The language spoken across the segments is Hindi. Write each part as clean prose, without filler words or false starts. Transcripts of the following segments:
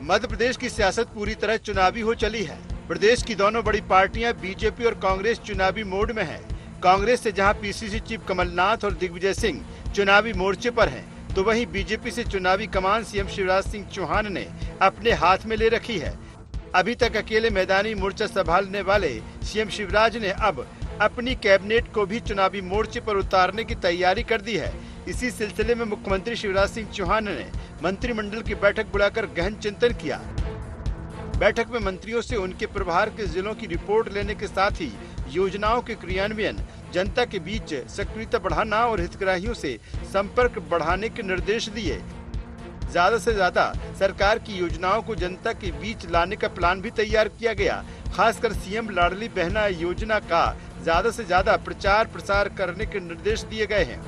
मध्य प्रदेश की सियासत पूरी तरह चुनावी हो चली है। प्रदेश की दोनों बड़ी पार्टियां बीजेपी और कांग्रेस चुनावी मोड में है। कांग्रेस से जहां पीसीसी चीफ कमलनाथ और दिग्विजय सिंह चुनावी मोर्चे पर हैं, तो वहीं बीजेपी से चुनावी कमान सीएम शिवराज सिंह चौहान ने अपने हाथ में ले रखी है। अभी तक अकेले मैदानी मोर्चा संभालने वाले सीएम शिवराज ने अब अपनी कैबिनेट को भी चुनावी मोर्चे पर उतारने की तैयारी कर दी है। इसी सिलसिले में मुख्यमंत्री शिवराज सिंह चौहान ने मंत्रिमंडल की बैठक बुलाकर गहन चिंतन किया। बैठक में मंत्रियों से उनके प्रभार के जिलों की रिपोर्ट लेने के साथ ही योजनाओं के क्रियान्वयन, जनता के बीच सक्रियता बढ़ाना और हितग्राहियों से संपर्क बढ़ाने के निर्देश दिए। ज्यादा से ज्यादा सरकार की योजनाओं को जनता के बीच लाने का प्लान भी तैयार किया गया। खासकर सीएम लाडली बहना योजना का ज्यादा से ज्यादा प्रचार प्रसार करने के निर्देश दिए गए हैं।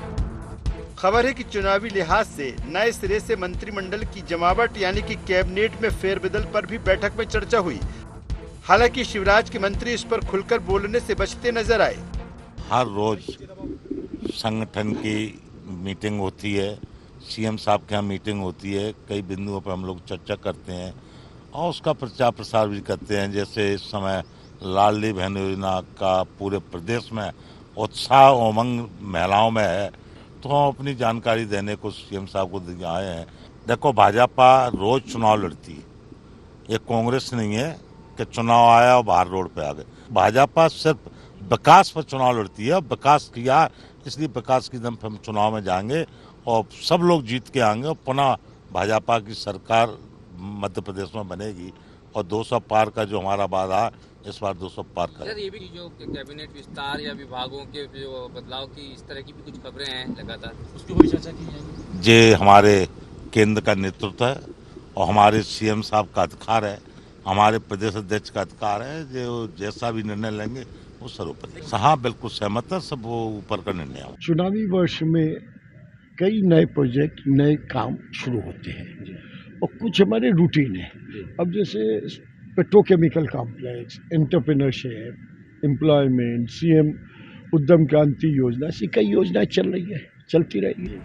खबर है कि चुनावी लिहाज से नए सिरे से मंत्रिमंडल की जमावट यानी कि कैबिनेट में फेरबदल पर भी बैठक में चर्चा हुई। हालांकि शिवराज के मंत्री इस पर खुलकर बोलने से बचते नजर आए। हर रोज संगठन की मीटिंग होती है, सीएम साहब के यहाँ मीटिंग होती है, कई बिंदुओं पर हम लोग चर्चा करते हैं और उसका प्रचार प्रसार भी करते हैं। जैसे इस समय लाडली बहन योजना का पूरे प्रदेश में उत्साह उमंग महिलाओं में है, तो हम अपनी जानकारी देने को सीएम साहब को आए हैं। देखो, भाजपा रोज चुनाव लड़ती है, ये कांग्रेस नहीं है कि चुनाव आया और बाहर रोड पे आ गए। भाजपा सिर्फ विकास पर चुनाव लड़ती है, विकास किया इसलिए विकास की दम पे हम चुनाव में जाएंगे और सब लोग जीत के आएंगे और पुनः भाजपा की सरकार मध्य प्रदेश में बनेगी और 200 पार का जो हमारा वादा इस बार 200 पार का। सर, ये भी जो कैबिनेट विस्तार या विभागों के जो बदलाव की इस तरह की भी कुछ खबरें हैं लगातार, उसकी कोई चर्चा की जाएगी? ये हमारे केंद्र का नेतृत्व है और हमारे सीएम साहब का अधिकार है, हमारे प्रदेश अध्यक्ष का अधिकार है, जो जैसा भी निर्णय लेंगे वो सर्वोपरि। हाँ, बिल्कुल सहमत है, सब वो ऊपर का निर्णय है। चुनावी वर्ष में कई नए प्रोजेक्ट, नए काम शुरू होते हैं और कुछ हमारे रूटीन है। अब जैसे petrochemical complex, entrepreneurship, employment, CM उद्यम क्रांति योजना, ऐसी कई योजनाएं चल रही है, चलती रहेगी।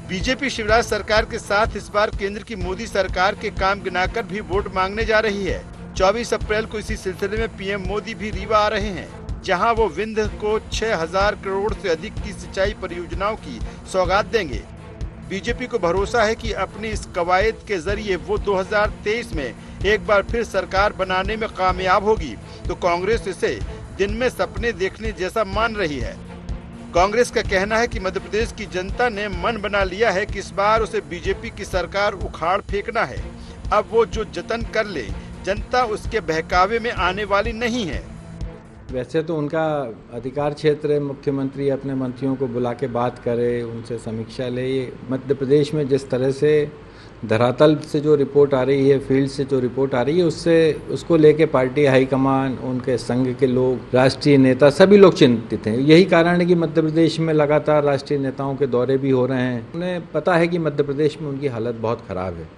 बीजेपी शिवराज सरकार के साथ इस बार केंद्र की मोदी सरकार के काम गिनाकर भी वोट मांगने जा रही है। 24 अप्रैल को इसी सिलसिले में पीएम मोदी भी रीवा आ रहे हैं, जहां वो विंध्य को 6000 करोड़ से अधिक की सिंचाई परियोजनाओं की सौगात देंगे। बीजेपी को भरोसा है कि अपनी इस कवायद के जरिए वो 2023 में एक बार फिर सरकार बनाने में कामयाब होगी, तो कांग्रेस इसे दिन में सपने देखने जैसा मान रही है। कांग्रेस का कहना है कि मध्य प्रदेश की जनता ने मन बना लिया है कि इस बार उसे बीजेपी की सरकार उखाड़ फेंकना है। अब वो जो जतन कर ले, जनता उसके बहकावे में आने वाली नहीं है। वैसे तो उनका अधिकार क्षेत्र है, मुख्यमंत्री अपने मंत्रियों को बुला के बात करे, उनसे समीक्षा ले। ये मध्य प्रदेश में जिस तरह से धरातल से जो रिपोर्ट आ रही है, फील्ड से जो रिपोर्ट आ रही है, उसको लेके पार्टी हाईकमान, उनके संघ के लोग, राष्ट्रीय नेता, सभी लोग चिंतित हैं। यही कारण है कि मध्य प्रदेश में लगातार राष्ट्रीय नेताओं के दौरे भी हो रहे हैं। उन्हें पता है कि मध्य प्रदेश में उनकी हालत बहुत ख़राब है,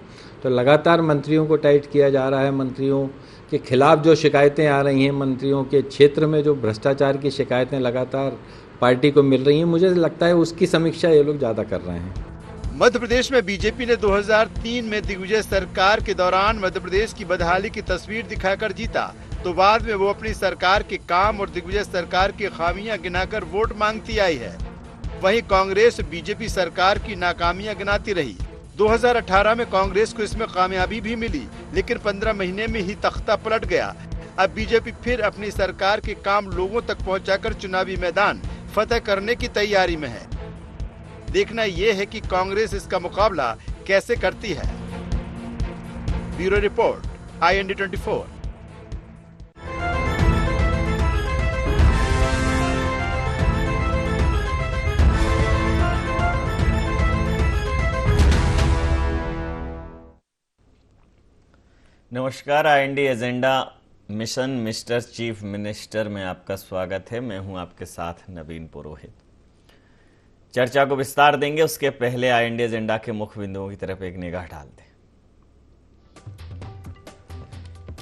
तो लगातार मंत्रियों को टाइट किया जा रहा है। मंत्रियों के खिलाफ जो शिकायतें आ रही हैं, मंत्रियों के क्षेत्र में जो भ्रष्टाचार की शिकायतें लगातार पार्टी को मिल रही हैं, मुझे लगता है उसकी समीक्षा ये लोग ज़्यादा कर रहे हैं। मध्य प्रदेश में बीजेपी ने 2003 में दिग्विजय सरकार के दौरान मध्य प्रदेश की बदहाली की तस्वीर दिखाकर जीता, तो बाद में वो अपनी सरकार के काम और दिग्विजय सरकार की खामियां गिनाकर वोट मांगती आई है। वहीं कांग्रेस बीजेपी सरकार की नाकामियां गिनाती रही। 2018 में कांग्रेस को इसमें कामयाबी भी मिली, लेकिन 15 महीने में ही तख्ता पलट गया। अब बीजेपी फिर अपनी सरकार के काम लोगों तक पहुंचाकर चुनावी मैदान फतेह करने की तैयारी में है। देखना ये है कि कांग्रेस इसका मुकाबला कैसे करती है। Bureau report, IND 24। नमस्कार, IND agenda mission mister chief minister में आपका स्वागत है। मैं हूं आपके साथ नवीन पुरोहित। चर्चा को विस्तार देंगे, उसके पहले IND एजेंडा के मुख्य बिंदुओं की तरफ एक निगाह डाल दें।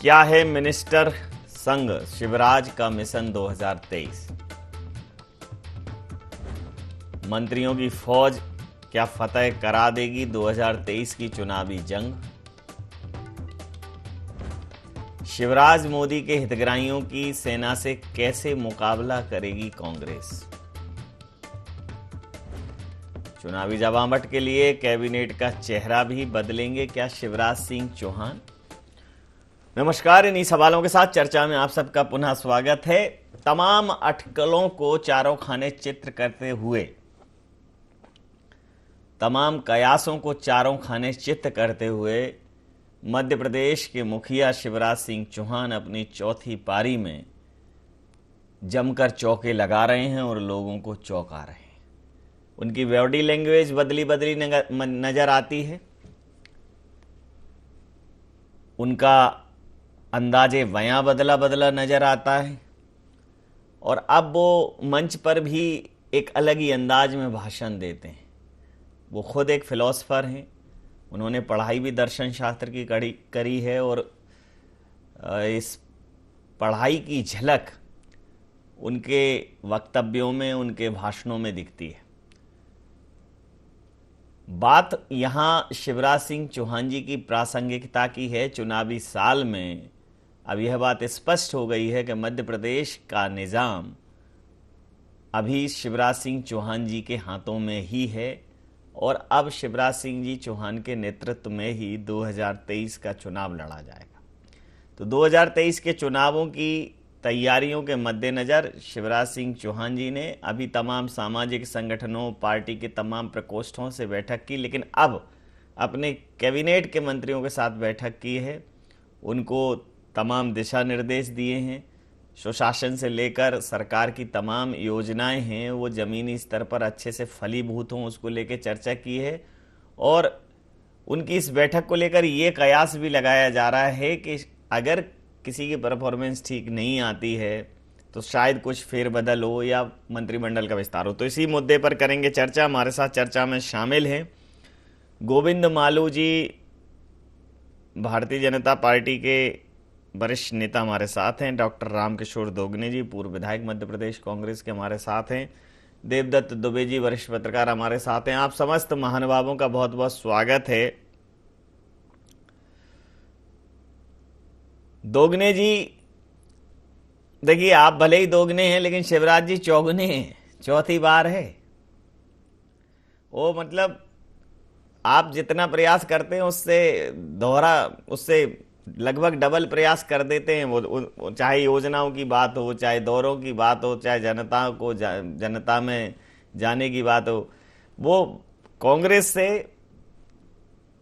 क्या है मिनिस्टर संघ शिवराज का मिशन 2023? मंत्रियों की फौज क्या फतेह करा देगी 2023 की चुनावी जंग? शिवराज मोदी के हितग्राहियों की सेना से कैसे मुकाबला करेगी कांग्रेस? चुनावी जमावट के लिए कैबिनेट का चेहरा भी बदलेंगे क्या शिवराज सिंह चौहान? नमस्कार, इन्हीं सवालों के साथ चर्चा में आप सबका पुनः स्वागत है। तमाम अटकलों को चारों खाने चित्र करते हुए, तमाम कयासों को चारों खाने चित्त करते हुए मध्य प्रदेश के मुखिया शिवराज सिंह चौहान अपनी चौथी पारी में जमकर चौके लगा रहे हैं और लोगों को चौंका रहे हैं। उनकी बॉडी लैंग्वेज बदली बदली नजर आती है, उनका अंदाजे बयां बदला बदला नजर आता है और अब वो मंच पर भी एक अलग ही अंदाज में भाषण देते हैं। वो खुद एक फिलोसफर हैं, उन्होंने पढ़ाई भी दर्शन शास्त्र की करी है और इस पढ़ाई की झलक उनके वक्तव्यों में, उनके भाषणों में दिखती है। बात यहाँ शिवराज सिंह चौहान जी की प्रासंगिकता की है। चुनावी साल में अब यह बात स्पष्ट हो गई है कि मध्य प्रदेश का निज़ाम अभी शिवराज सिंह चौहान जी के हाथों में ही है और अब शिवराज सिंह जी चौहान के नेतृत्व में ही 2023 का चुनाव लड़ा जाएगा। तो 2023 के चुनावों की तैयारियों के मद्देनज़र शिवराज सिंह चौहान जी ने अभी तमाम सामाजिक संगठनों, पार्टी के तमाम प्रकोष्ठों से बैठक की, लेकिन अब अपने कैबिनेट के मंत्रियों के साथ बैठक की है। उनको तमाम दिशा निर्देश दिए हैं। सुशासन से लेकर सरकार की तमाम योजनाएं हैं वो ज़मीनी स्तर पर अच्छे से फलीभूत हों, उसको लेकर चर्चा की है। और उनकी इस बैठक को लेकर ये कयास भी लगाया जा रहा है कि अगर किसी की परफॉर्मेंस ठीक नहीं आती है तो शायद कुछ फेरबदल हो या मंत्रिमंडल का विस्तार हो। तो इसी मुद्दे पर करेंगे चर्चा। हमारे साथ चर्चा में शामिल हैं गोविंद मालू जी, भारतीय जनता पार्टी के वरिष्ठ नेता हमारे साथ हैं। डॉक्टर रामकिशोर दोगने जी, पूर्व विधायक मध्य प्रदेश कांग्रेस के हमारे साथ हैं। देवदत्त दुबे जी, वरिष्ठ पत्रकार हमारे साथ हैं। आप समस्त महानुभावों का बहुत बहुत स्वागत है। दोगने जी, देखिए आप भले ही दोगने हैं लेकिन शिवराज जी चौगुने हैं, चौथी बार है वो। मतलब आप जितना प्रयास करते हैं उससे लगभग डबल प्रयास कर देते हैं। वो चाहे योजनाओं की बात हो, चाहे दौरों की बात हो, चाहे जनता में जाने की बात हो, वो कांग्रेस से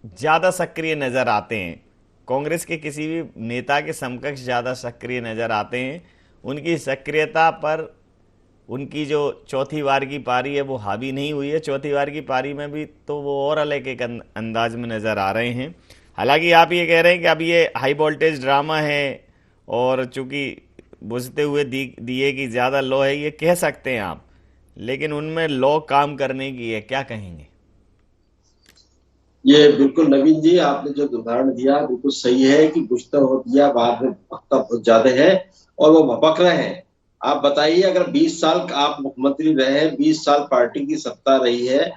ज़्यादा सक्रिय नज़र आते हैं। कांग्रेस के किसी भी नेता के समकक्ष ज़्यादा सक्रिय नज़र आते हैं। उनकी सक्रियता पर उनकी जो चौथी बार की पारी है वो हावी नहीं हुई है। चौथी बार की पारी में भी तो वो और अलग एक अंदाज में नज़र आ रहे हैं। हालांकि आप ये कह रहे हैं कि अब ये हाई वोल्टेज ड्रामा है और चूंकि बुझते हुए दिए की ज़्यादा लो है, ये कह सकते हैं आप, लेकिन उनमें लो काम करने की है, क्या कहेंगे? ये बिल्कुल नवीन जी, आपने जो उदाहरण दिया बिल्कुल सही है कि बुझता हो दिया बाद में भक्ता बहुत ज्यादा है और वो भपक रहे हैं। आप बताइए, अगर 20 साल आप मुख्यमंत्री रहे, 20 साल पार्टी की सत्ता रही है,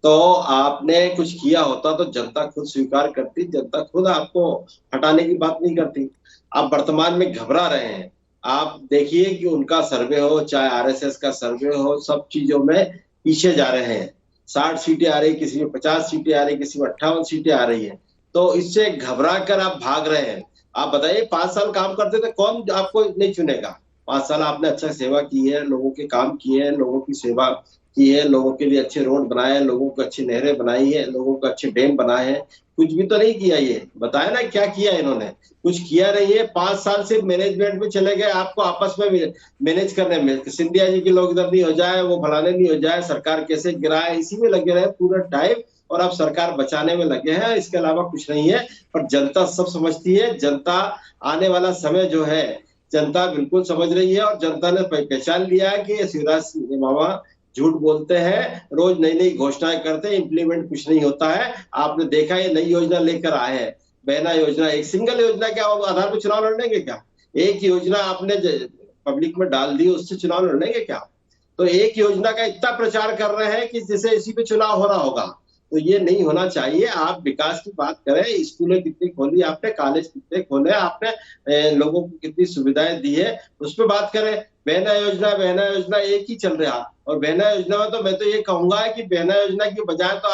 तो आपने कुछ किया होता तो जनता खुद स्वीकार करती, जनता खुद आपको हटाने की बात नहीं करती। आप वर्तमान में घबरा रहे हैं। आप देखिए कि उनका सर्वे हो, चाहे आरएसएस का सर्वे हो, सब चीजों में पीछे जा रहे हैं। 60 सीटें आ रही, किसी में 50 सीटें आ रही, किसी में 58 सीटें आ रही है। तो इससे घबरा कर आप भाग रहे हैं। आप बताइए, 5 साल काम करते थे, कौन आपको नहीं चुनेगा? 5 साल आपने अच्छा सेवा की है, लोगों के काम किए हैं, लोगों की सेवा की है, लोगों के लिए अच्छे रोड बनाए हैं, लोगों को अच्छी नहरें बनाई है, लोगों को अच्छे डैम बनाए हैं। कुछ भी तो नहीं किया। ये बताए ना क्या किया इन्होंने? कुछ किया नहीं है। 5 साल से मैनेजमेंट में चले गए, आपको आपस में मैनेज करने में। सिंधिया जी के लोग इधर नहीं हो जाए, वो फलाने नहीं हो जाए, सरकार कैसे गिराए, इसी में लगे रहे पूरा टाइम और अब सरकार बचाने में लगे हैं। इसके अलावा कुछ नहीं है। पर जनता सब समझती है। जनता आने वाला समय जो है जनता बिल्कुल समझ रही है और जनता ने पहचान लिया है कि शिवराज सिंह मामा झूठ बोलते हैं, रोज नई नई घोषणाएं करते हैं, इंप्लीमेंट कुछ नहीं होता है। आपने देखा ये नई योजना लेकर आए हैं, बहना योजना, एक सिंगल योजना क्या आधार पर चुनाव लड़ेंगे क्या? एक योजना आपने पब्लिक में डाल दी, उससे चुनाव लड़ेंगे क्या? तो एक योजना का इतना प्रचार कर रहे हैं कि जैसे इसी पे चुनाव हो रहा होगा। तो ये नहीं होना चाहिए। आप विकास की बात करें, स्कूलें कितनी खोली आपने, कॉलेज कितने खोले आपने, लोगों को कितनी सुविधाएं दी है, उस पर बात करें। बहना योजना एक ही चल रहा, और बहना योजना में तो मैं तो ये कहूंगा कि बहना योजना की बजाय तो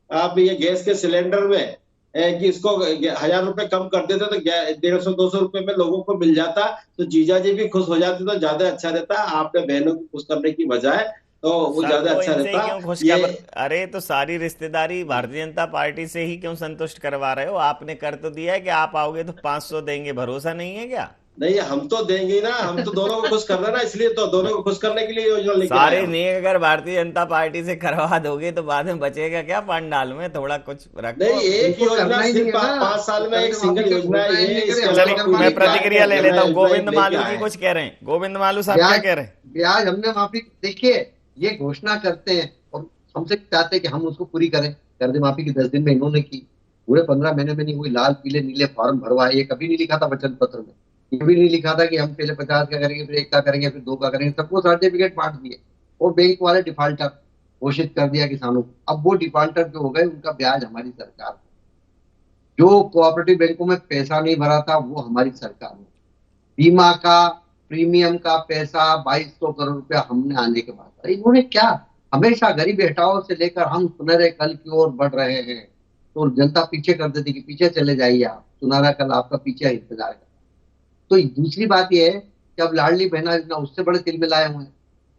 आप ये गैस के सिलेंडर में कि इसको 1000 रुपए कम कर देते तो 150-200 रुपए में लोगों को मिल जाता, तो जीजा जी भी खुश हो जाते, तो ज्यादा अच्छा रहता। आपने बहनों को खुश करने की बजाय तो वो ज्यादा अच्छा रहता। अरे तो सारी रिश्तेदारी भारतीय जनता पार्टी से ही क्यों संतुष्ट करवा रहे हो? आपने कर तो दिया है कि आप आओगे तो 500 देंगे, भरोसा नहीं है क्या? नहीं, हम तो देंगे ना, हम तो दोनों को खुश कर रहे ना, इसलिए तो दोनों को खुश करने के लिए योजना लेके सारे नहीं, अगर भारतीय जनता पार्टी से करवा दोगे तो बाद में बचेगा क्या पंडाल में? थोड़ा कुछ रखो। नहीं, एक योजना सिर्फ 5 साल में एक सिंगल योजना है। चलिए मैं प्रतिक्रिया ले लेता हूँ। गोविंद मालू जी कुछ कह रहे हैं। गोविंद मालू साहब क्या कह रहे हैं? ब्याज हमने माफी, देखिए ये घोषणा करते हैं और हमसे चाहते हैं कि हम उसको पूरी करें। कर्ज माफी की 10 दिन में इन्होंने की, पूरे 15 महीने में नहीं हुई। लाल पीले नीले फॉर्म भरवाए, ये कभी नहीं लिखा था वचन पत्र में, ये भी नहीं लिखा था कि हम पहले 50 का करेंगे, फिर 1 का करेंगे, फिर 2 का करेंगे। सबको सर्टिफिकेट बांट दिए और बैंक वाले डिफॉल्टर घोषित कर दिया किसानों को। अब वो डिफॉल्टर जो हो गए उनका ब्याज हमारी सरकार, जो कोऑपरेटिव बैंकों में पैसा नहीं भरा था वो हमारी सरकार ने, बीमा का प्रीमियम का पैसा 2200 करोड़ रुपया हमने आने के बाद। अरे इन्होंने क्या, हमेशा गरीब हटाओ से लेकर हम सुनहरे कल की ओर बढ़ रहे हैं, तो जनता पीछे कर देती कि पीछे चले जाइए आप, सुनहरा कल आपका पीछे इंतजार है। तो दूसरी बात यह है कि अब लाडली बहना योजना उससे बड़े तिल में लाए हुए हैं,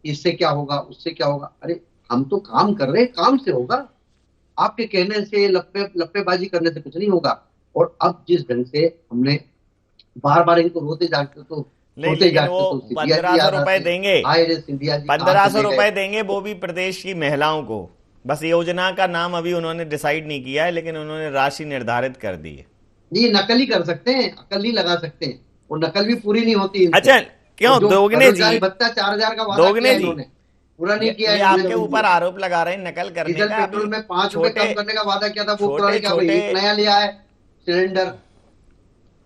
इससे क्या होगा उससे क्या होगा। अरे हम तो काम कर रहे हैं, काम से होगा, आपके कहने से लप्पेबाजी करने से कुछ नहीं होगा। और अब जिस ढंग से हमने बार बार इनको रोते जागते तो लेकिन वो 1500 रुपए देंगे, 1500 रुपए देंगे, वो भी प्रदेश की महिलाओं को। बस योजना का नाम अभी उन्होंने डिसाइड नहीं किया है, लेकिन उन्होंने राशि निर्धारित कर दी है। नहीं, नकल ही कर सकते हैं, अकल नहीं लगा सकते हैं, और नकल भी पूरी नहीं होती। अच्छा क्यों दोगने जी, भत्ता 4000 का वादा किया इन्होंने, पूरा नहीं किया है। आपके ऊपर आरोप लगा रहे हैं नकल करने का। पेट्रोल में 5 रुपए कम करने का वादा किया था, वो पूरा नहीं किया। एक नया लिया है सिलेंडर,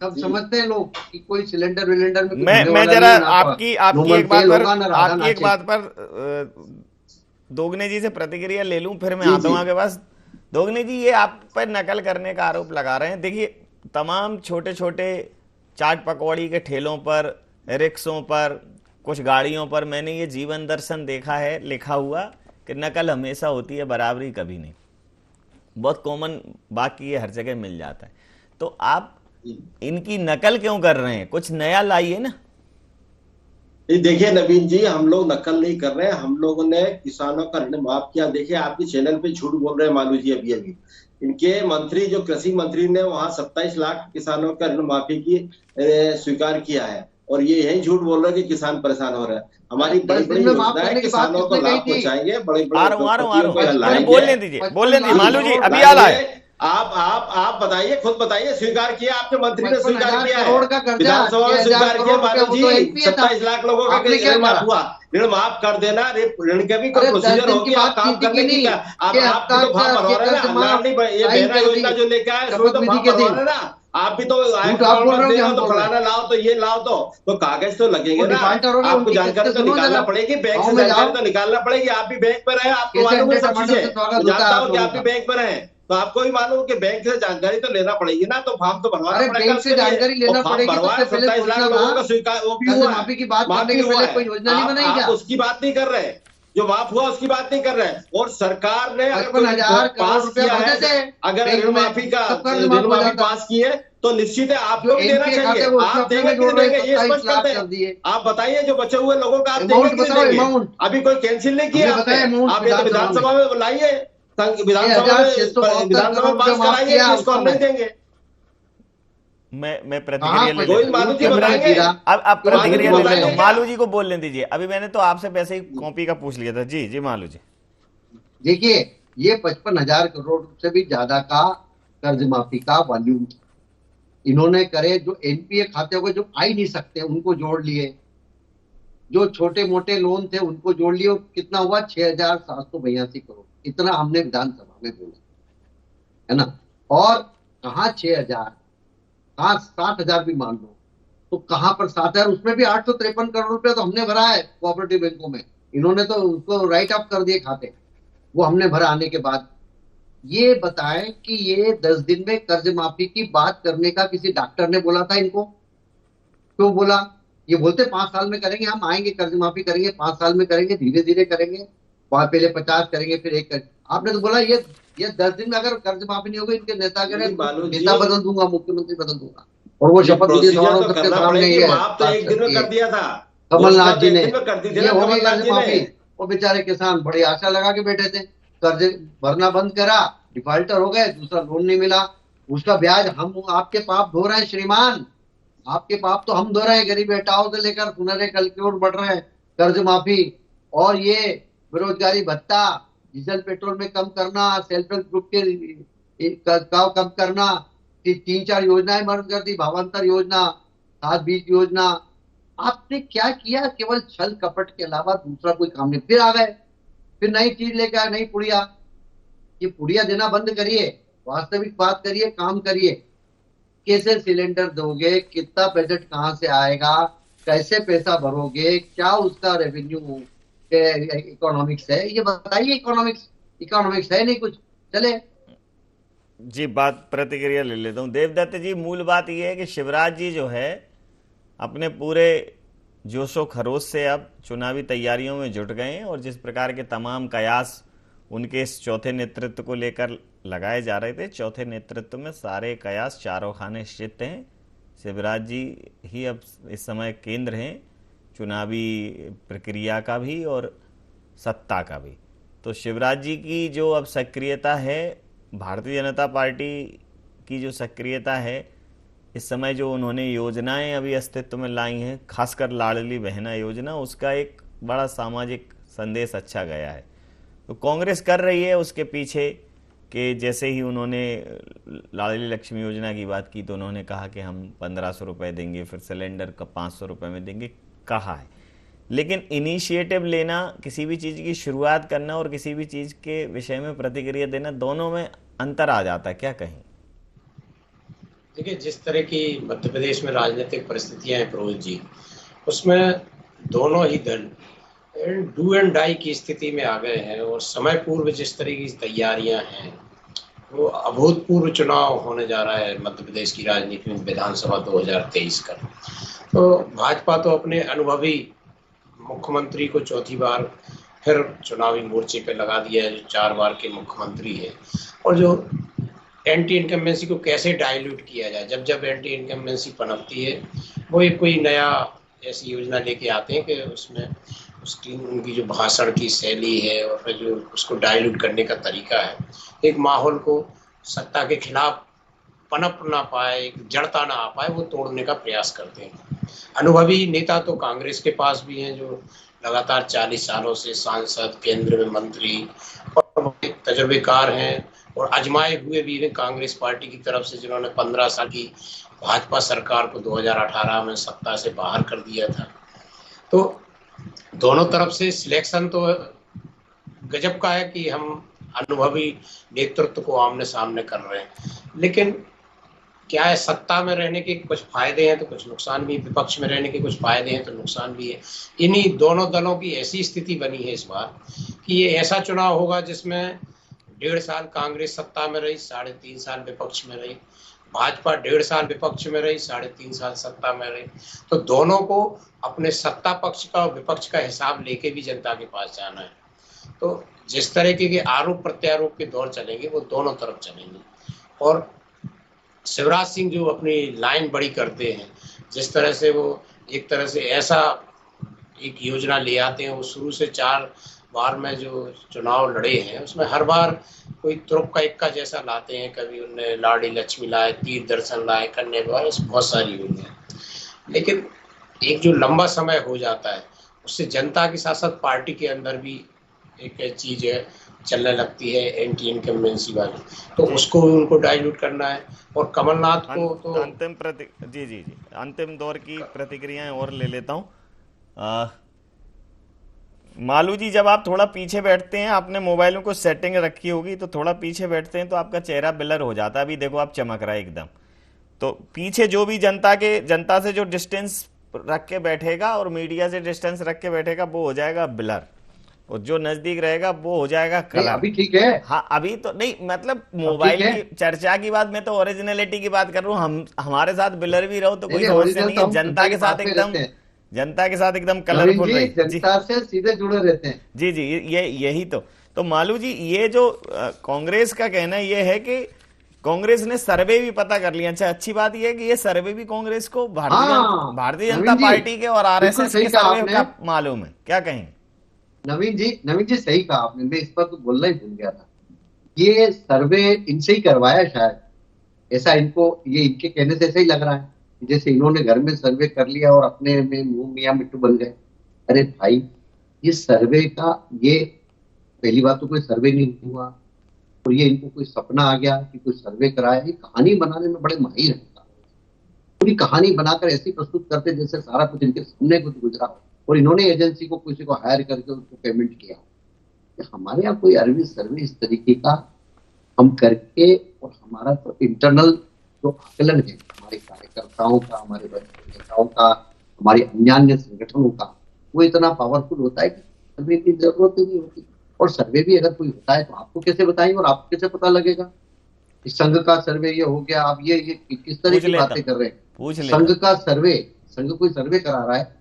सब समझते हैं लोग कि कोई सिलेंडर विलेंडर में मैं जरा आपकी एक बात पर दोगने जी से प्रतिक्रिया ले लूं, फिर मैं आता हूं आपके पास। दोगने जी, ये आप पर नकल करने का आरोप लगा रहे हैं। देखिए, तमाम छोटे छोटे चाट पकौड़ी के ठेलों पर, रिक्शों पर, कुछ गाड़ियों पर मैंने ये जीवन दर्शन देखा है लिखा हुआ कि नकल हमेशा होती है, बराबरी कभी नहीं। बहुत कॉमन बाकी ये हर जगह मिल जाता है। तो आप इनकी नकल क्यों कर रहे हैं? कुछ नया लाइए ना। देखिए नवीन जी, हम लोग नकल नहीं कर रहे हैं। हम लोगों ने किसानों का ऋण माफ किया। देखिए, आपके चैनल पे झूठ बोल रहे हैं मालू जी। अभी इनके मंत्री, जो कृषि मंत्री ने वहां 27 लाख किसानों का ऋण माफी की स्वीकार किया है, और ये यही झूठ बोल रहे हैं कि किसान परेशान हो रहे हैं। हमारी बड़ी बड़ी योजना है, किसानों को लाभ पहुंचाएंगे। बड़े बोलने दीजिए मालू जी, अभी आ रहा है। आप बताइए, खुद बताइए, स्वीकार किया आपके मंत्री ने, स्वीकार किया है, विधानसभा में स्वीकार किया मालू जी। 27 लाख लोगों का ऋण माफ हुआ। ऋण माफ कर देना, ऋण के भी कोई प्रोसीजर होगी, आप काम करने की। आप तो फॉर्म भरवा रहे हैं ना, ये बहना योजना जो लेके आए उसमें तो फॉर्म भरवा रहे ना। आप भी तो तो फलाना लाओ, तो ये लाओ, तो कागज तो लगेंगे ना। आपको जानकारी तो निकालना पड़ेगी, बैंक से जानकारी तो निकालना पड़ेगी। आप भी बैंक पर रहे, आपको मालूम है सब चीजें, जानता हूँ कि आप भी बैंक पर रहे, तो आपको भी मालूम कि बैंक से जानकारी तो लेना पड़ेगी ना। तो फॉर्म तो भरवाना पड़ेगा, बैंक से जानकारी लेना पड़ेगी। 27 लाख लोगों का स्वीकार, वो भी हुआ, माफी हुआ है। आप उसकी बात नहीं कर रहे, जो माफ हुआ उसकी बात नहीं कर रहे हैं। और सरकार ने 55,000 करोड़ रुपए अगर ऋण माफी पास की है तो निश्चित है आपको भी देना चाहिए। आप देंगे कि देंगे, ये स्पष्ट करते हैं। आप बताइए, जो बचे हुए लोगों का आप देंगे। अभी कोई कैंसिल नहीं किया आपने। आप ये विधानसभा में बुलाइए, विधानसभा में पास कराइए, इसको हम नहीं देंगे। मैं प्रतिक्रिया अब प्रतिक्रिया ले लेता हूं। मालू जी को बोलने दीजिए। अभी मैंने तो आपसे वैसे ही कॉपी का पूछ लिया था। जी जी मालू जी। देखिए, ये 55,000 करोड़ से भी ज्यादा का कर्ज माफी का वॉल्यूम इन्होंने करे। जो एनपीए खाते हो जो आ ही नहीं सकते उनको जोड़ लिए, जो छोटे मोटे लोन थे उनको जोड़ लिए। कितना हुआ? 6,782 करोड़। इतना हमने विधानसभा में बोला है ना। और कहाँ 6,000, कहाँ 60,000 भी मान लो, तो कहाँ पर 7,000? उसमें भी 853 करोड़ रुपया तो हमने भरा है कोऑपरेटिव बैंकों में। इन्होंने तो उसको राइट ऑफ कर दिए खाते, वो हमने भरा आने के बाद। ये बताएं कि ये 10 दिन में कर्ज माफी की बात करने का किसी डॉक्टर ने बोला था इनको? क्यों बोला? ये बोलते 5 साल में करेंगे, हम आएंगे कर्ज माफी करेंगे, 5 साल में करेंगे, धीरे धीरे करेंगे, वहां पहले 50 करेंगे फिर 1 करेंगे। आपने तो बोला ये 10 दिन में अगर कर्ज माफी नहीं होगी, इनके नेता नेता बदल दूंगा, मुख्यमंत्री बदल दूंगा। और वो शपथ विधि समारोह सबके सामने ही है। तो एक दिन में कर दिया था कमलनाथ जी ने, कर दी थी ये ना होगी कमलनाथ कर्ज जी माफी। ने। वो बेचारे किसान बड़ी आशा लगा के बैठे थे, कर्ज भरना बंद करा, डिफॉल्टर हो गए, दूसरा लोन नहीं मिला, उसका ब्याज हम आपके पाप धो रहे हैं श्रीमान, आपके पाप तो हम धो रहे हैं। गरीब बेटाओं से लेकर सुनहरे कल की ओर बढ़ रहे हैं। कर्ज माफी और ये बेरोजगारी भत्ता, डीजल पेट्रोल में कम करना, सेल्फ हेल्प ग्रुप के कम करना, 3-4 योजनाएं बंद कर दी, भावांतर योजना, खाद बीज योजना। आपने क्या किया? केवल छल कपट के अलावा दूसरा कोई काम नहीं। फिर आ गए, फिर नई चीज लेकर आए, नई पुड़िया। ये पुड़िया देना बंद करिए, वास्तविक बात करिए, काम करिए। कैसे सिलेंडर दोगे? कितना बजट कहां से आएगा? कैसे पैसा भरोगे? क्या उसका रेवेन्यू इकोनॉमिक्स है? ये बताइए। इकोनॉमिक्स है नहीं कुछ। चले जी, बात प्रतिक्रिया ले लेता हूं। देवदत्त जी, मूल बात यह है कि शिवराज जी जो है अपने पूरे जोशो खरोश से अब चुनावी तैयारियों में जुट गए हैं, और जिस प्रकार के तमाम कयास उनके इस चौथे नेतृत्व को लेकर लगाए जा रहे थे, चौथे नेतृत्व में सारे कयास चारों खाने स्थित हैं। शिवराज जी ही अब इस समय केंद्र हैं चुनावी प्रक्रिया का भी और सत्ता का भी। तो शिवराज जी की जो अब सक्रियता है, भारतीय जनता पार्टी की जो सक्रियता है इस समय, जो उन्होंने योजनाएं अभी अस्तित्व में लाई हैं, खासकर लाडली बहना योजना, उसका एक बड़ा सामाजिक संदेश अच्छा गया है। तो कांग्रेस कर रही है उसके पीछे कि जैसे ही उन्होंने लाडली लक्ष्मी योजना की बात की तो उन्होंने कहा कि हम 1500 रुपये देंगे, फिर सिलेंडर का 500 रुपये में देंगे, कहा है। लेकिन इनिशिएटिव लेना, किसी भी चीज़ की शुरुआत करना और किसी भी चीज़ के विषय में प्रतिक्रिया देना, दोनों में अंतर आ जाता है, क्या कहें? देखिए, जिस तरह की मध्य प्रदेश में राजनीतिक परिस्थितियां हैं प्रभु जी, उसमें दोनों ही दल डू एंड डाई की स्थिति में आ गए हैं। और समय पूर्व जिस तरह की तैयारियां हैं, वो अभूतपूर्व चुनाव होने जा रहा है मध्य प्रदेश की राजनीति में, विधानसभा 2023 का। तो भाजपा तो अपने अनुभवी मुख्यमंत्री को चौथी बार फिर चुनावी मोर्चे पे लगा दिया है, जो 4 बार के मुख्यमंत्री है। और जो एंटी इनकम्बेंसी को कैसे डाइल्यूट किया जाए, जब जब एंटी इनकम्बेंसी पनपती है, वो एक कोई नया ऐसी योजना लेके आते हैं कि उसमें उसकी उनकी जो भाषण की शैली है और फिर जो उसको डाइल्यूट करने का तरीका है, एक माहौल को सत्ता के खिलाफ पनप ना पाए, एक जड़ता ना आ पाए, वो तोड़ने का प्रयास करते हैं। अनुभवी नेता तो कांग्रेस के पास भी हैं, जो लगातार 40 सालों से सांसद, केंद्र में मंत्री और तजुर्बेकार हैं, और आजमाए हुए भी हैं कांग्रेस पार्टी की तरफ से, जिन्होंने 15 साल की भाजपा सरकार को 2018 में सत्ता से बाहर कर दिया था। तो दोनों तरफ से सिलेक्शन तो गजब का है कि हम अनुभवी नेतृत्व को आमने सामने कर रहे हैं। लेकिन क्या है, सत्ता में रहने के कुछ फायदे हैं तो कुछ नुकसान भी, विपक्ष में रहने के कुछ फायदे हैं तो नुकसान भी है। इन्हीं दोनों दलों की ऐसी स्थिति बनी है इस बार कि ये ऐसा चुनाव होगा जिसमें 1.5 साल कांग्रेस सत्ता में रही, 3.5 साल विपक्ष में रही, भाजपा 1.5 साल विपक्ष में रही, 3.5 साल सत्ता में रही। तो दोनों को अपने सत्ता पक्ष का और विपक्ष का हिसाब लेके भी जनता के पास जाना है। तो जिस तरीके के आरोप प्रत्यारोप के दौर चलेंगे वो दोनों तरफ चलेंगे। और शिवराज सिंह जो अपनी लाइन बड़ी करते हैं, जिस तरह से वो एक तरह से ऐसा एक योजना ले आते हैं, वो शुरू से 4 बार में जो चुनाव लड़े हैं उसमें हर बार कोई तुरुप का इक्का जैसा लाते हैं। कभी उन्हें लाड़ी लक्ष्मी लाए, तीर्थ दर्शन लाए, कन्या विवाह, बहुत सारी योजनाएं। लेकिन एक जो लंबा समय हो जाता है उससे जनता के साथ साथ पार्टी के अंदर भी एक चीज चलने लगती है, एंटी इनकम्बेंसी वाली, तो उसको उनको डाइल्यूट करना है। और कमलनाथ को तो अंतिम दौर की प्रतिक्रियाएं और ले लेता हूं। मालू जी, जब आप थोड़ा पीछे बैठते हैं, आपने मोबाइलों को सेटिंग रखी होगी, तो थोड़ा पीछे बैठते हैं तो आपका चेहरा ब्लर हो जाता है। अभी देखो आप चमक रहा है एकदम। तो पीछे जो भी जनता से जो डिस्टेंस रख के बैठेगा और मीडिया से डिस्टेंस रख के बैठेगा वो हो जाएगा ब्लर। और जो नजदीक रहेगा वो हो जाएगा कलर। अभी ठीक है। हाँ अभी तो नहीं, मतलब मोबाइल की चर्चा की बात, मैं तो ओरिजिनलिटी की बात कर रहा हूँ। हम हमारे साथ बिलर भी रहो तो कोई समस्या नहीं है, जनता के साथ एकदम कलरफुल रही, जनता से सीधे जुड़े रहते हैं। जी जी, ये यही तो मालू जी, ये जो कांग्रेस का कहना ये है कि कांग्रेस ने सर्वे भी पता कर लिया। अच्छा, अच्छी बात यह है कि ये सर्वे भी कांग्रेस को भारतीय जनता पार्टी के और आरएसएस के सर्वे का मालूम है। क्या कहेंगे नवीन जी सही कहा आपने, मैं इस पर तो बोलना ही भूल गया था। ये सर्वे इनसे ही करवाया शायद, ऐसा इनको, ये इनके कहने से ऐसा ही लग रहा है जैसे इन्होंने घर में सर्वे कर लिया और अपने में मुंह मियां मिट्टू बन गए। अरे भाई, ये सर्वे का, ये पहली बात तो कोई सर्वे नहीं हुआ, और ये इनको कोई सपना आ गया कि कोई सर्वे कराया। ये कहानी बनाने में बड़े माहिर हैं, पूरी कहानी बनाकर ऐसी प्रस्तुत करते जैसे सारा कुछ इनके सामने कुछ गुजरा और इन्होंने एजेंसी को किसी को हायर करके उसको पेमेंट किया। हमारे यहाँ कोई अरबी सर्वे इस तरीके का हम करके, और हमारा तो इंटरनल जो आकलन है हमारे कार्यकर्ताओं का, हमारे नेताओं का, हमारे अन्य संगठनों का, वो इतना पावरफुल होता है कि सर्वे की जरूरत ही नहीं होती। और सर्वे भी अगर कोई होता है तो आपको कैसे बताएंगे और आपको कैसे पता लगेगा? इस संघ का सर्वे ये हो गया, आप ये किस तरह की बातें कर रहे हैं? संघ का सर्वे, संघ कोई सर्वे करा रहा है,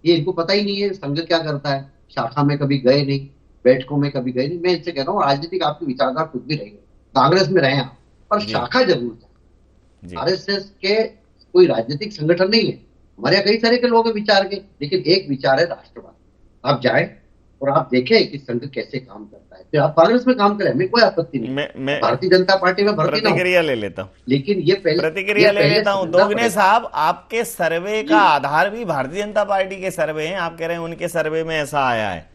ये इनको पता ही नहीं है संघ क्या करता है। शाखा में कभी गए नहीं, बैठकों में कभी गए नहीं। मैं इनसे कह रहा हूँ, राजनीतिक आपकी विचारधारा कुछ भी रही, कांग्रेस में रहे आप, पर शाखा जरूर था। आरएसएस के कोई राजनीतिक संगठन नहीं है। हमारे यहाँ कई सारे के लोग हैं विचार के, लेकिन एक विचार है राष्ट्रवाद। आप जाए और आप देखें कि संघ कैसे काम करता है, फिर आप कांग्रेस में काम करें, हमें कोई आपत्ति नहीं। मैं भारतीय जनता पार्टी में भर्ती प्रतिक्रिया ले लेता हूँ, लेकिन ये पहले प्रतिक्रिया ले लेता हूँ। दोगने साहब, आपके सर्वे का आधार भी भारतीय जनता पार्टी के सर्वे हैं। आप कह रहे हैं उनके सर्वे में ऐसा आया है,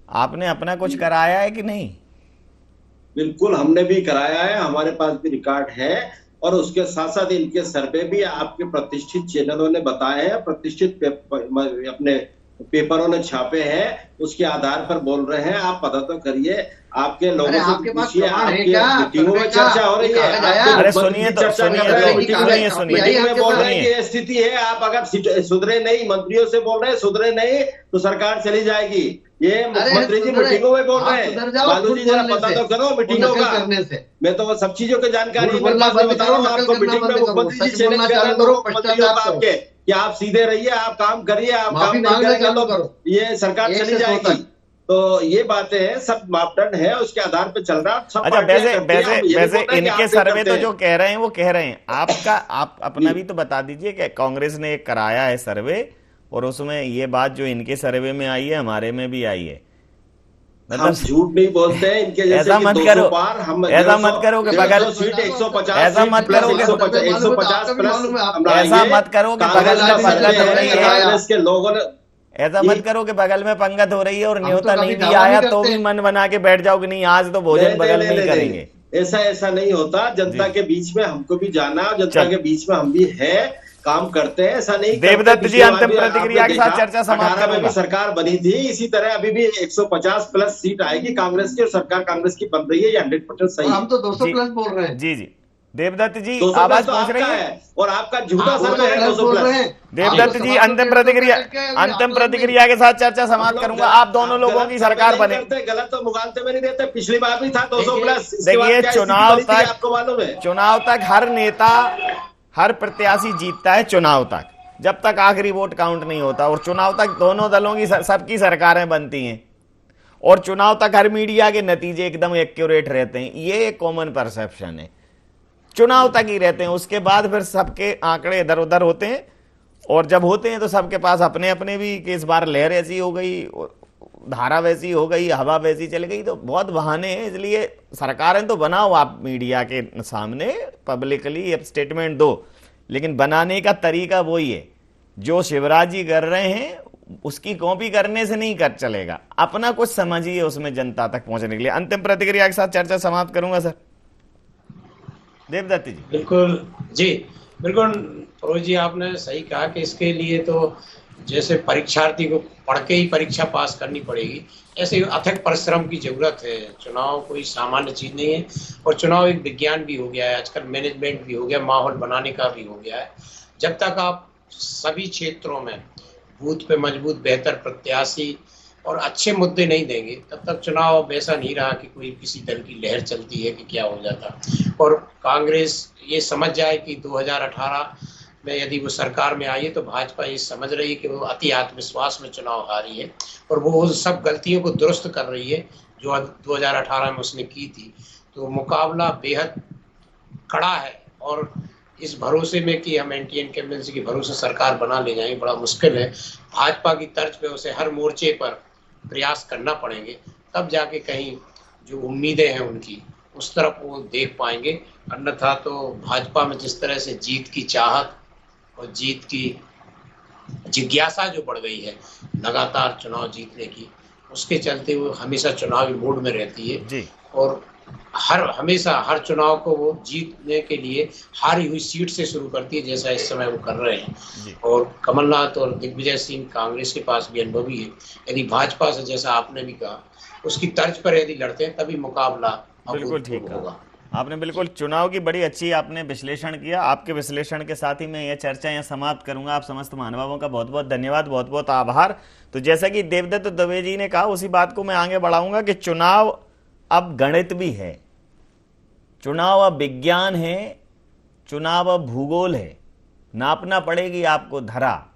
आपने अपना कुछ कराया है कि नहीं? बिल्कुल, हमने भी कराया है, हमारे पास भी रिकॉर्ड है, और उसके साथ साथ इनके सर्वे भी आपके प्रतिष्ठित चैनलों ने बताए हैं, प्रतिष्ठित अपने पेपरों ने छापे हैं, उसके आधार पर बोल रहे हैं। आप पता तो करिए, आपके लोगों से पूछिए, आपके मीटिंगों में चर्चा हो रही है। अरे सुनिए तो, मीटिंग में बोल रहे हैं कि ये स्थिति है। आप अगर सुधरे नहीं, मंत्रियों से बोल रहे हैं सुधरे नहीं तो सरकार चली जाएगी। ये मुख्यमंत्री जी मीटिंगों में बोल रहे हैं। बालू जी जरा पता तो करो मीटिंगों का। मैं तो सब चीजों की जानकारी बता रहा हूँ आपको। मीटिंग में मुख्यमंत्री जी चैलेंज कर रहे हैं मंत्रियों का आपके, कि आप सीधे रहिए, आप काम करिए, आप काम नहीं करेंगे तो ये सरकार चली जाएगी। तो ये बातें हैं, सब मापदंड है, उसके आधार पे चल रहा है। अच्छा, वैसे इनके सर्वे तो जो कह रहे हैं वो कह रहे हैं, आपका आप अपना भी तो बता दीजिए कि कांग्रेस ने एक कराया है सर्वे, और उसमें ये बात जो इनके सर्वे में आई है हमारे में भी आई है। मतलब झूठ नहीं बोलते हैं इनके जैसे। ऐसा मत करो, ऐसा मत करो कि बगल, ऐसा मत करो कि 150 प्लस, ऐसा मत करो कि बगल में पंगत हो रही है, इसके लोगों ने ऐसा मत करो कि बगल में पंगत हो रही है और न्योता नहीं भी आया तो भी मन बना के बैठ जाओ कि नहीं आज तो भोजन बगल में ही करेंगे। ऐसा नहीं होता। जनता के बीच में हमको भी जाना, जनता के बीच में हम भी है, काम करते हैं, ऐसा नहीं। देवदत्त जी, अंतिम प्रतिक्रिया के साथ चर्चा समाप्त करूंगा। में भी सरकार बनी थी, इसी तरह अभी भी 150 प्लस सीट आएगी कांग्रेस की, और सरकार कांग्रेस की बन रही है, ये 100% सही है। हम तो 200 प्लस बोल रहे हैं। जी जी, देवदत्त जी आवाज पहुंच रही है, और आपका झूठा सर्वे है 200 प्लस। देवदत्त जी, अंतिम प्रतिक्रिया के साथ चर्चा समाप्त करूंगा। आप दोनों लोगों की सरकार बने, गलत तो मुगालते में नहीं देते। पिछली बार भी था 200 प्लस। देखिए, चुनाव तक, आपको मालूम है, चुनाव तक हर नेता, हर प्रत्याशी जीतता है चुनाव तक, जब तक आखिरी वोट काउंट नहीं होता। और चुनाव तक दोनों दलों की सबकी सरकारें बनती हैं, और चुनाव तक हर मीडिया के नतीजे एकदम एक्यूरेट रहते हैं। ये एक कॉमन परसेप्शन है, चुनाव तक ही रहते हैं, उसके बाद फिर सबके आंकड़े इधर उधर होते हैं। और जब होते हैं तो सबके पास अपने अपने भी, कि इस बार लहर ऐसी हो गई, धारा वैसी हो गई, हवा वैसी चल गई, तो बहुत बहाने हैं। इसलिए सरकारें तो बनाओ, आप मीडिया के सामने पब्लिकली स्टेटमेंट दो, लेकिन बनाने का तरीका वही है जो शिवराज जी कर रहे हैं, उसकी कॉपी करने से नहीं कर चलेगा। अपना कुछ समझिए उसमें जनता तक पहुंचने के लिए। अंतिम प्रतिक्रिया के साथ चर्चा समाप्त करूंगा सर। देवदत्त जी। बिल्कुल जी, बिल्कुल परोज जी, आपने सही कहा कि इसके लिए तो जैसे परीक्षार्थी को पढ़ के ही परीक्षा पास करनी पड़ेगी, ऐसे अथक परिश्रम की जरूरत है। चुनाव कोई सामान्य चीज नहीं है, और चुनाव एक विज्ञान भी हो गया है, आजकल मैनेजमेंट भी हो गया, माहौल बनाने का भी हो गया है। जब तक आप सभी क्षेत्रों में बूथ पे मजबूत बेहतर प्रत्याशी और अच्छे मुद्दे नहीं देंगे तब तक चुनाव अब ऐसा नहीं रहा कि कोई किसी दल की लहर चलती है कि क्या हो जाता। और कांग्रेस ये समझ जाए कि 2018 में यदि वो सरकार में आई है तो भाजपा ये समझ रही है कि वो अति आत्मविश्वास में चुनाव हारी है और वो उन सब गलतियों को दुरुस्त कर रही है जो 2018 में उसने की थी। तो मुकाबला बेहद कड़ा है और इस भरोसे में कि हम एंटी इनकम्बेंसी के भरोसे सरकार बना ले जाएंगे बड़ा मुश्किल है। भाजपा की तर्ज पे उसे हर मोर्चे पर प्रयास करना पड़ेंगे, तब जाके कहीं जो उम्मीदें हैं उनकी उस तरफ वो देख पाएंगे। अन्यथा तो भाजपा में जिस तरह से जीत की चाहत और जीत की जिज्ञासा जो बढ़ गई है लगातार चुनाव जीतने की, उसके चलते वो हमेशा चुनावी मूड में रहती है जी। और हमेशा हर चुनाव को वो जीतने के लिए हारी हुई सीट से शुरू करती है, जैसा इस समय वो कर रहे हैं। और कमलनाथ और दिग्विजय सिंह कांग्रेस के पास भी अनुभवी है। यदि भाजपा से, जैसा आपने भी कहा, उसकी तर्ज पर यदि लड़ते हैं तभी मुकाबला बिल्कुल ठीक होगा। कहा आपने, बिल्कुल चुनाव की बड़ी अच्छी आपने विश्लेषण किया। आपके विश्लेषण के साथ ही मैं यह चर्चा यहाँ समाप्त करूंगा। आप समस्त महानुभावों का बहुत बहुत धन्यवाद, बहुत बहुत आभार। तो जैसा कि देवदत्त दवे जी ने कहा, उसी बात को मैं आगे बढ़ाऊंगा कि चुनाव अब गणित भी है, चुनाव अब विज्ञान है, चुनाव अब भूगोल है। नापना पड़ेगी आपको धरा,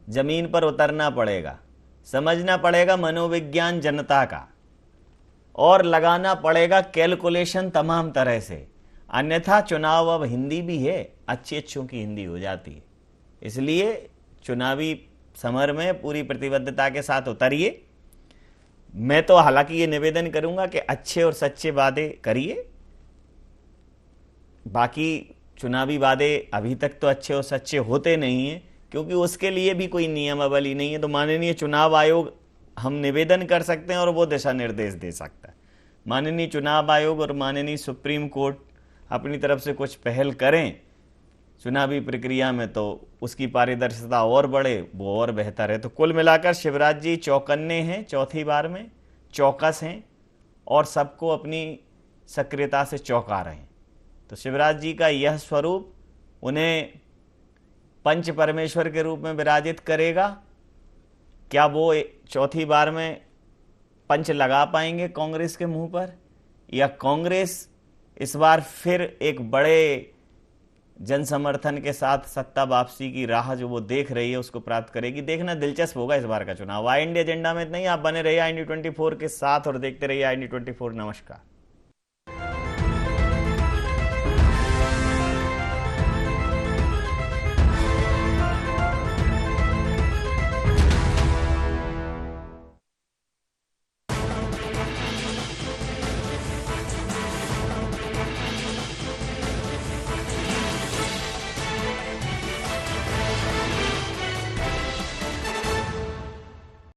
जमीन पर उतरना पड़ेगा, समझना पड़ेगा मनोविज्ञान जनता का और लगाना पड़ेगा कैलकुलेशन तमाम तरह से। अन्यथा चुनाव अब हिंदी भी है, अच्छी अच्छों की हिंदी हो जाती है। इसलिए चुनावी समर में पूरी प्रतिबद्धता के साथ उतरिए। मैं तो हालांकि ये निवेदन करूंगा कि अच्छे और सच्चे वादे करिए। बाकी चुनावी वादे अभी तक तो अच्छे और सच्चे होते नहीं हैं, क्योंकि उसके लिए भी कोई नियमावली नहीं है। तो माननीय चुनाव आयोग हम निवेदन कर सकते हैं और वो दिशा निर्देश दे सकता है। माननीय चुनाव आयोग और माननीय सुप्रीम कोर्ट अपनी तरफ से कुछ पहल करें चुनावी प्रक्रिया में, तो उसकी पारदर्शिता और बढ़े, वो और बेहतर है। तो कुल मिलाकर शिवराज जी चौकन्ने हैं, चौथी बार में चौकस हैं और सबको अपनी सक्रियता से चौंका रहे हैं। तो शिवराज जी का यह स्वरूप उन्हें पंच परमेश्वर के रूप में विराजित करेगा। क्या वो चौथी बार में पंच लगा पाएंगे कांग्रेस के मुंह पर, या कांग्रेस इस बार फिर एक बड़े जन समर्थन के साथ सत्ता वापसी की राह जो वो देख रही है उसको प्राप्त करेगी? देखना दिलचस्प होगा इस बार का चुनाव। आई इंडिया एजेंडा में नहीं, आप बने रहिए IND24 के साथ और देखते रहिए IND24। नमस्कार।